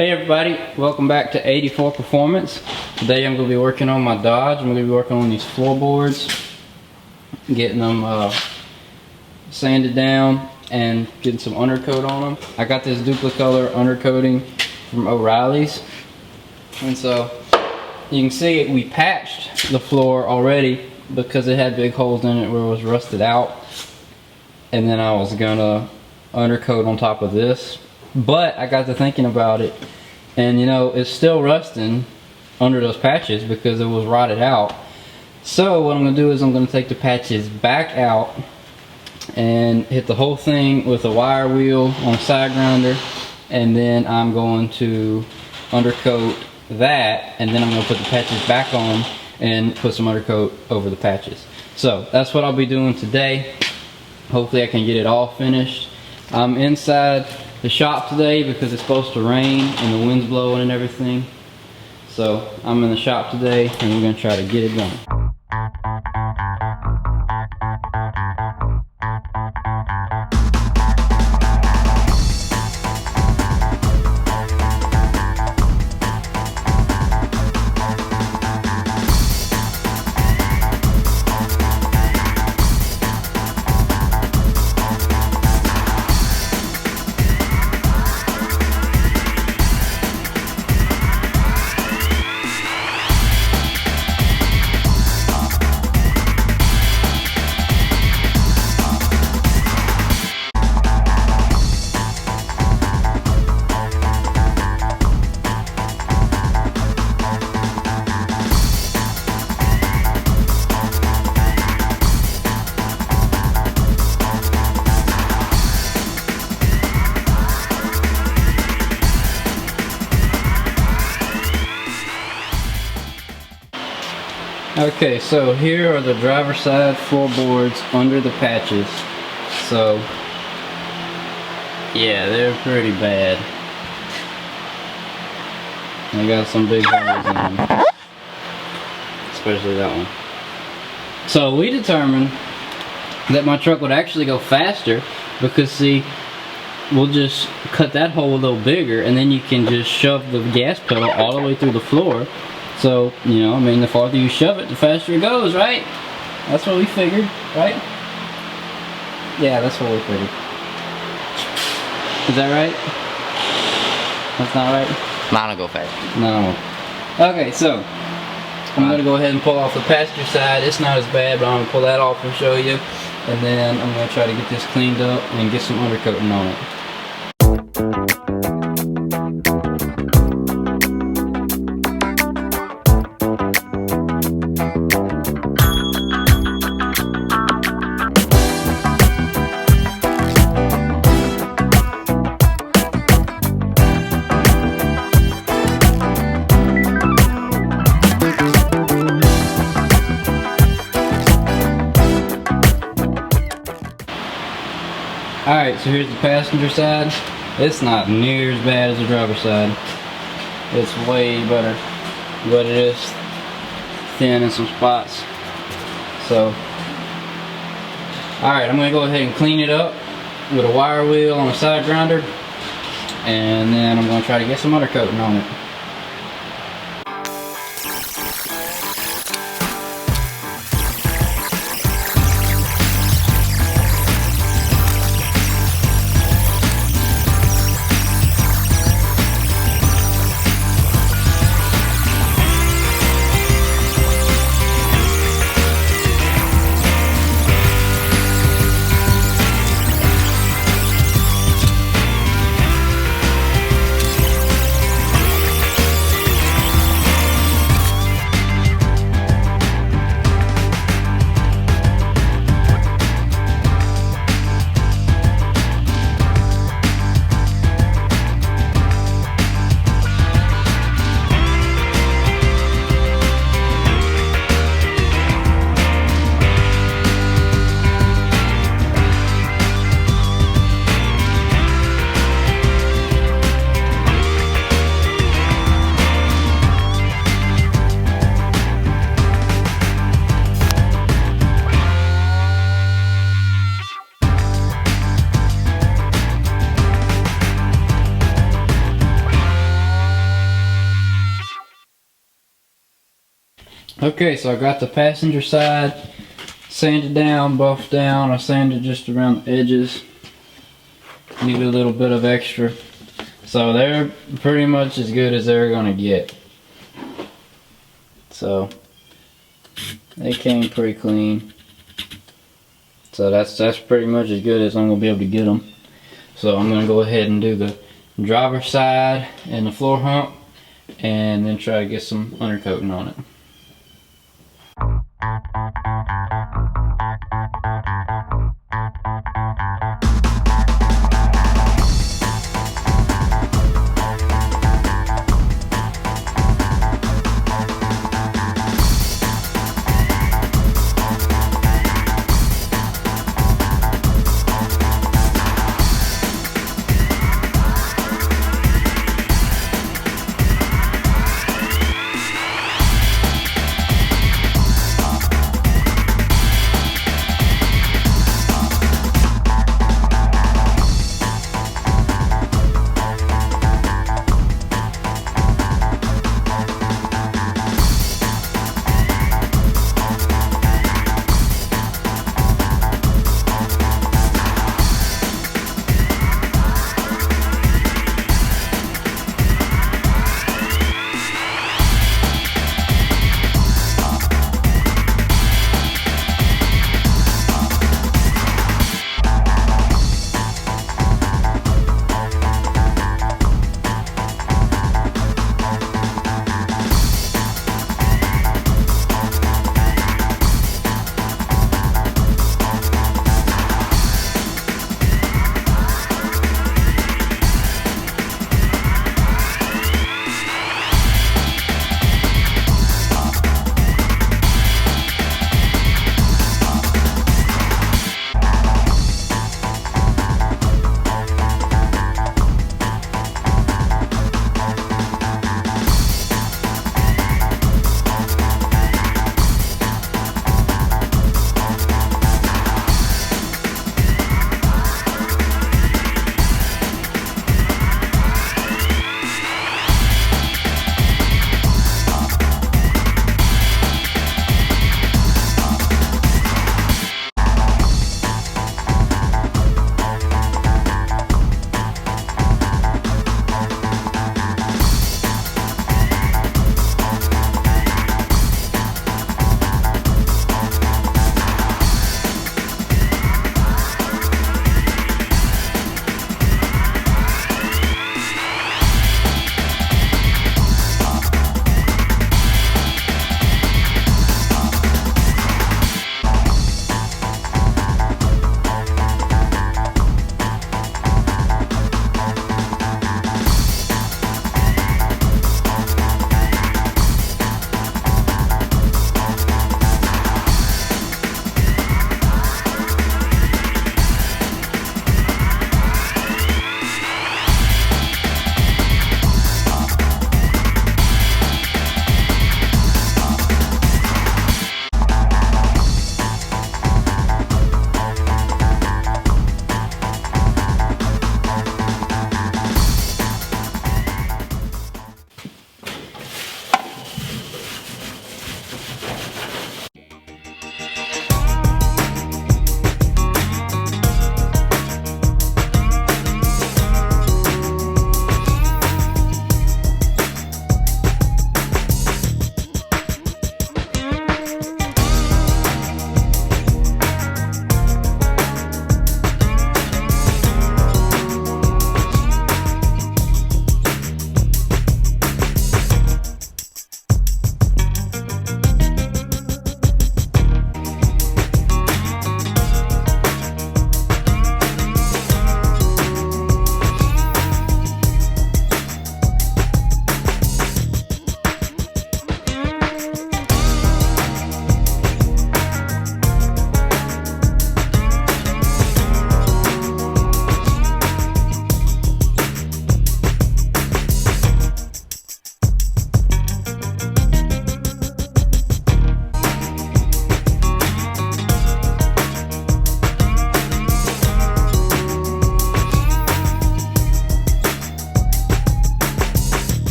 Hey everybody, welcome back to 84 Performance. Today I'm going to be working on my Dodge. I'm going to be working on these floorboards, getting them sanded down and getting some undercoat on them. I got this Duplicolor undercoating from O'Reilly's, and so you can see we patched the floor already because it had big holes in it where it was rusted out, and then I was gonna undercoat on top of this. But I got to thinking about it, and you know, it's still rusting under those patches because it was rotted out. So what I'm going to do is I'm going to take the patches back out and hit the whole thing with a wire wheel on a side grinder, and then I'm going to undercoat that, and then I'm going to put the patches back on and put some undercoat over the patches. So that's what I'll be doing today. Hopefully I can get it all finished. I'm inside the shop today because it's supposed to rain and the wind's blowing and everything. So I'm in the shop today and we're going to try to get it done. Okay, so here are the driver's side floorboards under the patches. So, yeah, they're pretty bad. I got some big holes in them, especially that one. So we determined that my truck would actually go faster because, see, we'll just cut that hole a little bigger, and then you can just shove the gas pedal all the way through the floor. So, you know, I mean, the farther you shove it, the faster it goes, right? That's what we figured, right? Yeah, that's what we figured. Is that right? That's not right? Mine will go fast. No. Okay, so I'm going to go ahead and pull off the passenger side. It's not as bad, but I'm going to pull that off and show you. And then I'm going to try to get this cleaned up and get some undercoating on it. Alright, so here's the passenger side. It's not near as bad as the driver's side. It's way better, but it is thin in some spots. So, alright, I'm going to go ahead and clean it up with a wire wheel on a side grinder, and then I'm going to try to get some undercoating on it. Okay, so I got the passenger side sanded down, buffed down. I sanded just around the edges. Leave a little bit of extra. So they're pretty much as good as they're gonna get. So they came pretty clean. So that's pretty much as good as I'm gonna be able to get them. So I'm gonna go ahead and do the driver's side and the floor hump, and then try to get some undercoating on it.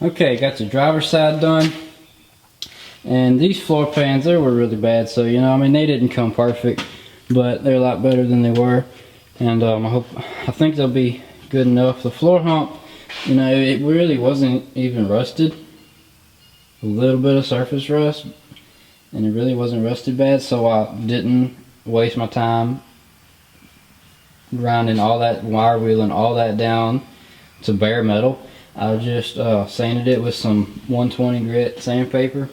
Okay, got the driver's side done. And these floor pans, they were really bad, so you know, I mean, they didn't come perfect, but they're a lot better than they were. And I think they'll be good enough. The floor hump, you know, it really wasn't even rusted. A little bit of surface rust, and it really wasn't rusted bad, so I didn't waste my time grinding all that, wire wheeling all that down to bare metal. I just sanded it with some 120 grit sandpaper.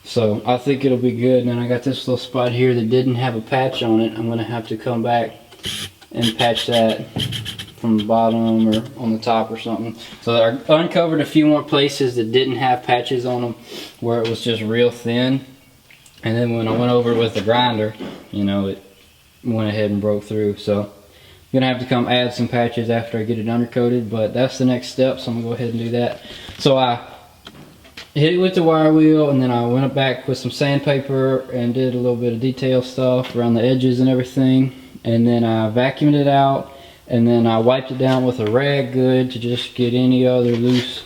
So I think it'll be good. And then I got this little spot here that didn't have a patch on it. I'm gonna have to come back and patch that from the bottom or on the top or something. So I uncovered a few more places that didn't have patches on them, where it was just real thin. And then when I went over it with the grinder, you know, it went ahead and broke through. So I'm gonna have to come add some patches after I get it undercoated, but that's the next step, so I'm gonna go ahead and do that. So I hit it with the wire wheel, and then I went back with some sandpaper and did a little bit of detail stuff around the edges and everything, and then I vacuumed it out, and then I wiped it down with a rag good to just get any other loose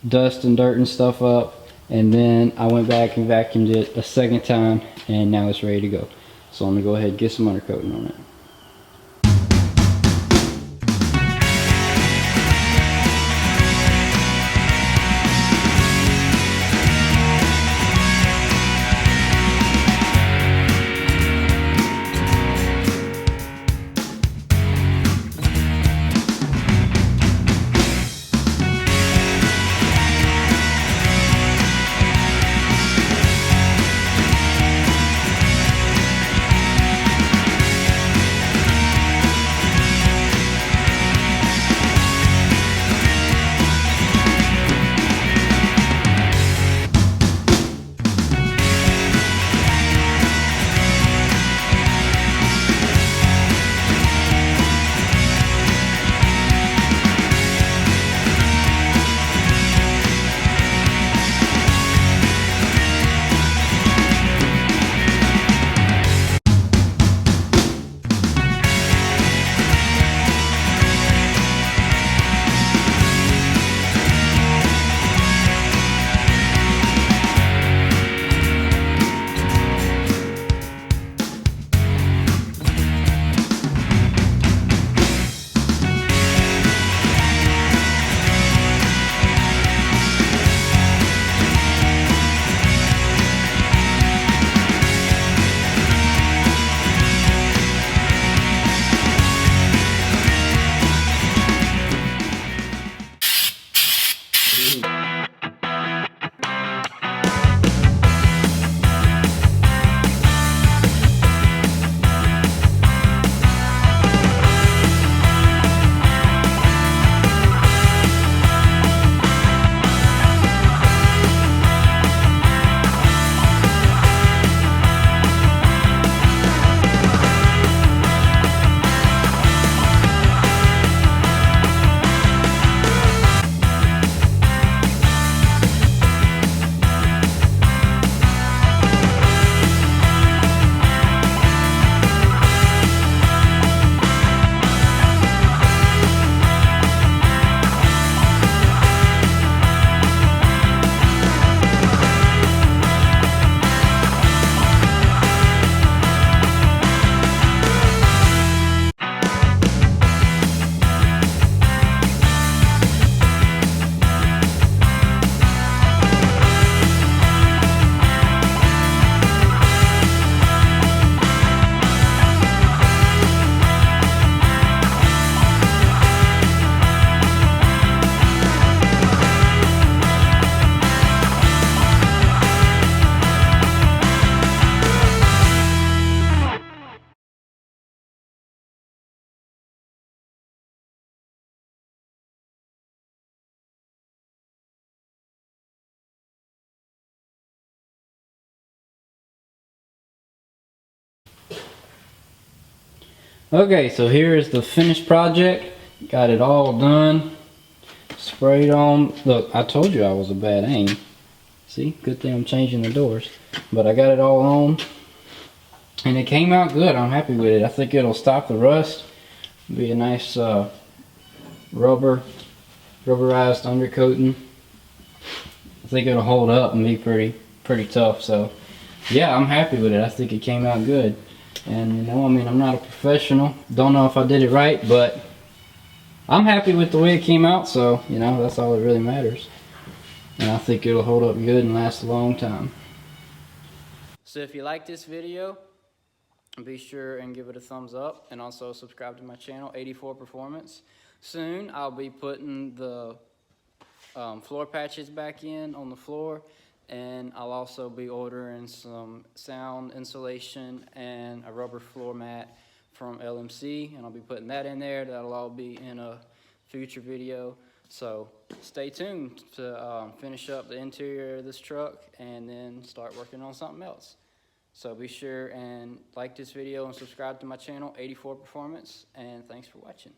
dust and dirt and stuff up, and then I went back and vacuumed it a second time, and now it's ready to go. So I'm gonna go ahead and get some undercoating on it. Okay, so here is the finished project. Got it all done, sprayed on. Look, I told you I was a bad aim. See, good thing I'm changing the doors. But I got it all on, and it came out good. I'm happy with it. I think it'll stop the rust. Be a nice rubberized undercoating. think it'll hold up and be pretty tough. So yeah, I'm happy with it. I think it came out good. And you know, I mean, I'm not a professional. Don't know if I did it right, but I'm happy with the way it came out. So you know, that's all that really matters. And I think it'll hold up good and last a long time. So if you like this video, be sure and give it a thumbs up, and also subscribe to my channel, 84 Performance. Soon I'll be putting the floor patches back in on the floor, and I'll also be ordering some sound insulation and a rubber floor mat from LMC, and I'll be putting that in there. That'll all be in a future video. So stay tuned to finish up the interior of this truck and then start working on something else. So be sure and like this video and subscribe to my channel, 84 Performance, and thanks for watching.